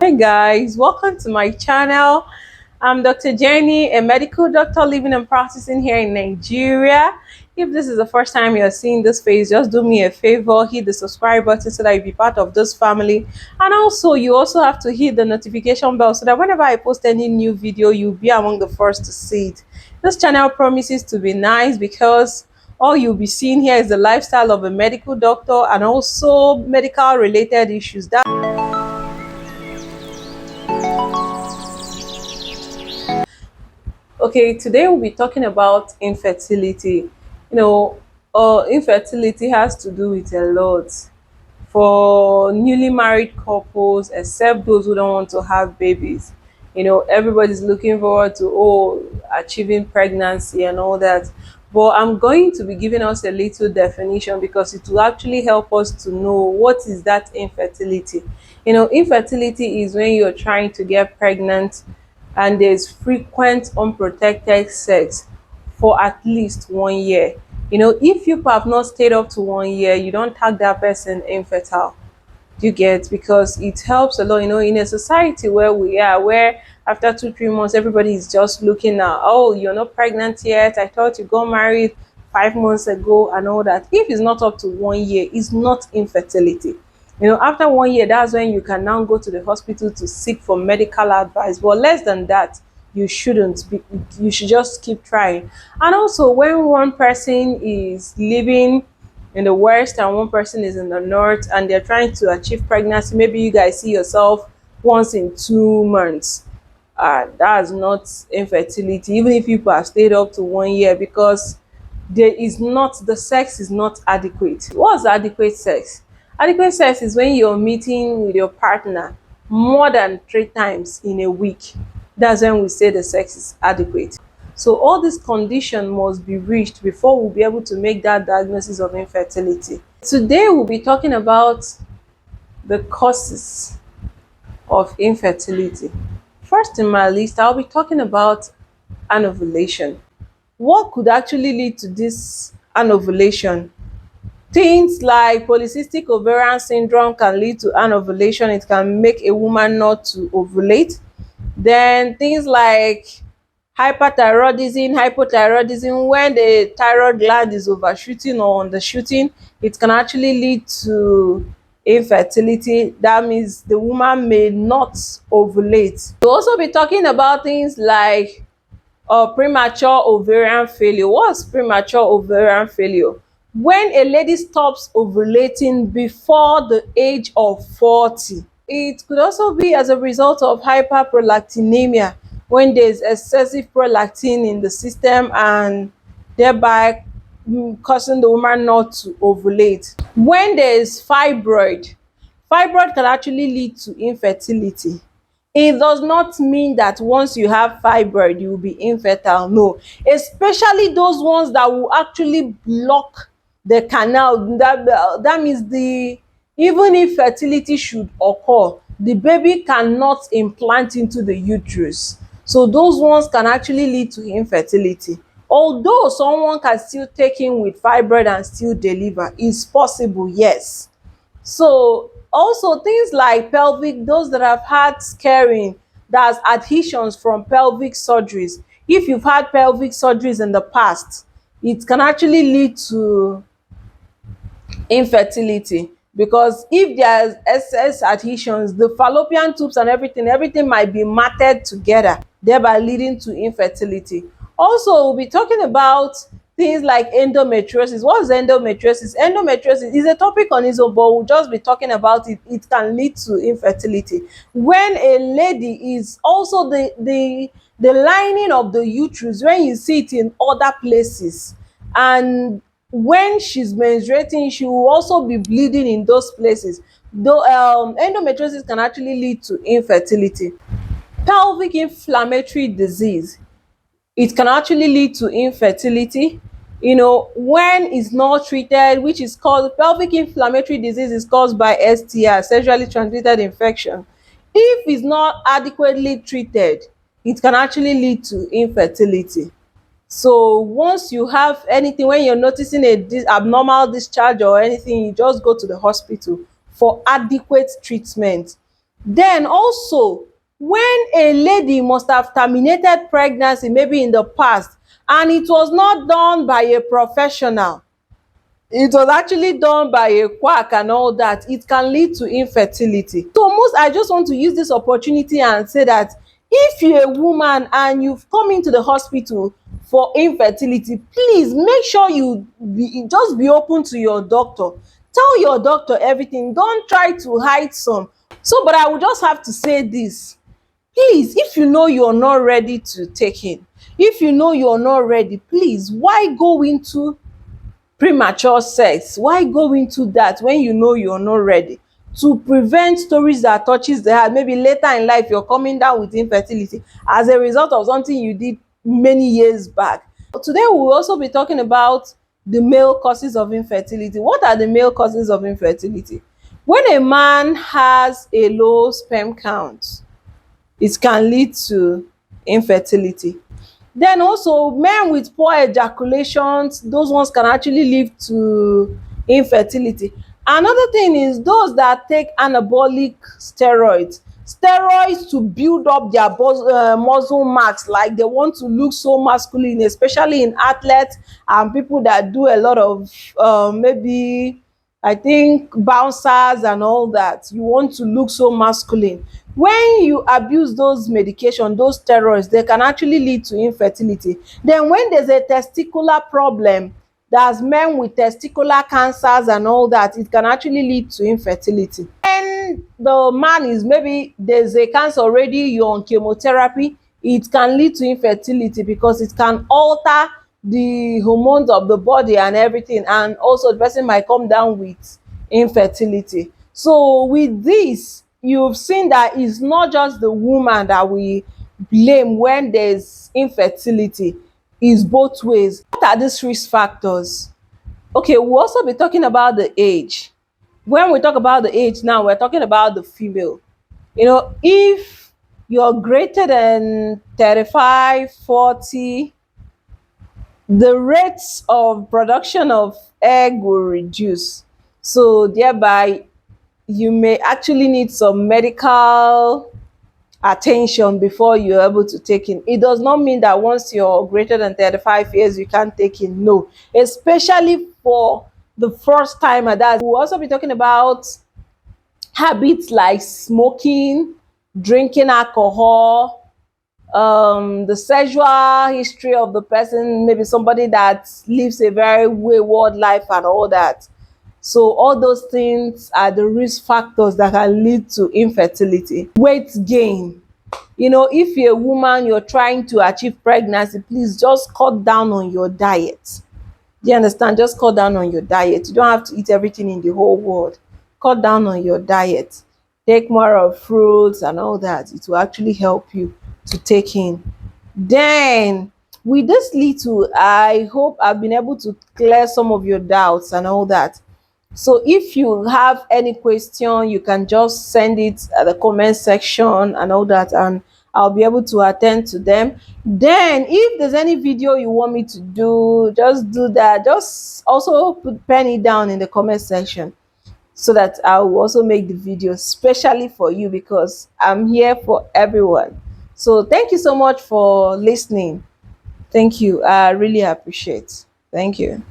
Hey guys, welcome to my channel. I'm Dr. Jenny, a medical doctor living and practicing here in Nigeria. If this is the first time you're seeing this face, just do me a favor, hit the subscribe button so that you be part of this family. And also, you also have to hit the notification bell so that whenever I post any new video, you'll be among the first to see it. This channel promises to be nice because all you'll be seeing here is the lifestyle of a medical doctor and also medical related issues. Okay, today we'll be talking about infertility. Infertility has to do with a lot for newly married couples, except those who don't want to have babies. Everybody's looking forward to achieving pregnancy and all that. But I'm going to be giving us a little definition because it will actually help us to know what is that infertility. Infertility is when you're trying to get pregnant and there's frequent unprotected sex for at least 1 year. If you have not stayed up to 1 year, you don't tag that person infertile. Do you get? Because it helps a lot, in a society where we are, where after 2 3 months everybody is just looking at, oh, you're not pregnant yet, I thought you got married 5 months ago and all that. If it's not up to 1 year, it's not infertility. After 1 year, that's when you can now go to the hospital to seek for medical advice. But less than that, you shouldn't be. You should just keep trying. And also, when one person is living in the west and one person is in the north and they're trying to achieve pregnancy, maybe you guys see yourself once in 2 months. That's not infertility, even if people have stayed up to 1 year, because the sex is not adequate. What's adequate sex? Adequate sex is when you're meeting with your partner more than 3 times in a week. That's when we say the sex is adequate. So all these conditions must be reached before we'll be able to make that diagnosis of infertility. Today we'll be talking about the causes of infertility. First in my list, I'll be talking about anovulation. What could actually lead to this anovulation? Things like polycystic ovarian syndrome can lead to anovulation. It can make a woman not to ovulate. Then things like hyperthyroidism, hypothyroidism, when the thyroid gland is overshooting or undershooting, it can actually lead to infertility. That means the woman may not ovulate. We'll also be talking about things like premature ovarian failure. What's premature ovarian failure? When a lady stops ovulating before the age of 40. It could also be as a result of hyperprolactinemia, when there's excessive prolactin in the system and thereby causing the woman not to ovulate. When there is fibroid can actually lead to infertility. It does not mean that once you have fibroid you will be infertile, no, especially those ones that will actually block the canal. That means even if fertility should occur, the baby cannot implant into the uterus. So those ones can actually lead to infertility. Although someone can still take in with fibroid and still deliver, it's possible, yes. So also things like pelvic, those that have had scarring, that's adhesions from pelvic surgeries. If you've had pelvic surgeries in the past, it can actually lead to infertility, because if there's excess adhesions, the fallopian tubes and everything might be matted together, thereby leading to infertility. Also, we'll be talking about things like endometriosis. What is endometriosis? Endometriosis is a topic on its own, but we'll just be talking about it. It can lead to infertility when a lady is also the lining of the uterus, when you see it in other places, and when she's menstruating she will also be bleeding in those places. Though endometriosis can actually lead to infertility. Pelvic inflammatory disease, it can actually lead to infertility, when it's not treated, which is called pelvic inflammatory disease, is caused by STI, sexually transmitted infection. If it's not adequately treated, it can actually lead to infertility. So once you have anything, when you're noticing a abnormal discharge or anything, you just go to the hospital for adequate treatment. Then also, when a lady must have terminated pregnancy maybe in the past and it was not done by a professional, it was actually done by a quack and all that, it can lead to infertility. So most, I just want to use this opportunity and say that if you're a woman and you've come into the hospital for infertility, please make sure you just be open to your doctor. Tell your doctor everything. Don't try to hide some. So but I would just have to say this: please, if you know you're not ready to take in, if you know you're not ready, please, why go into premature sex? Why go into that when you know you're not ready? To prevent stories that touches the heart, maybe later in life you're coming down with infertility as a result of something you did many years back. Today we'll also be talking about the male causes of infertility. What are the male causes of infertility? When a man has a low sperm count, it can lead to infertility. Then also, men with poor ejaculations, those ones can actually lead to infertility. Another thing is those that take anabolic steroids to build up their muscle mass, like they want to look so masculine, especially in athletes and people that do a lot of maybe I think bouncers and all that. You want to look so masculine. When you abuse those medication, those steroids, they can actually lead to infertility. Then when there's a testicular problem, that's men with testicular cancers and all that, it can actually lead to infertility. When the man is, maybe there's a cancer already, you're on chemotherapy, it can lead to infertility because it can alter the hormones of the body and everything, and also the person might come down with infertility. So with this, you've seen that it's not just the woman that we blame when there's infertility, it's both ways. What are these risk factors? Okay, we'll also be talking about the age. When we talk about the age now, we're talking about the female. If you're greater than 35, 40, the rates of production of egg will reduce. So thereby, you may actually need some medical attention before you're able to take in. It does not mean that once you're greater than 35 years, you can't take in. No, especially for the first timer. We'll also be talking about habits like smoking, drinking alcohol, the sexual history of the person, maybe somebody that lives a very wayward life and all that. So all those things are the risk factors that can lead to infertility. Weight gain. If you're a woman, you're trying to achieve pregnancy, please just cut down on your diet. Do you understand? Just cut down on your diet. You don't have to eat everything in the whole world. Cut down on your diet. Take more of fruits and all that. It will actually help you to take in. Then, with this little, I hope I've been able to clear some of your doubts and all that. So if you have any question, you can just send it at the comment section and all that, and I'll be able to attend to them. Then if there's any video you want me to do, just do that. Just also pen it down in the comment section so that I will also make the video specially for you, because I'm here for everyone. So thank you so much for listening. Thank you. I really appreciate. Thank you.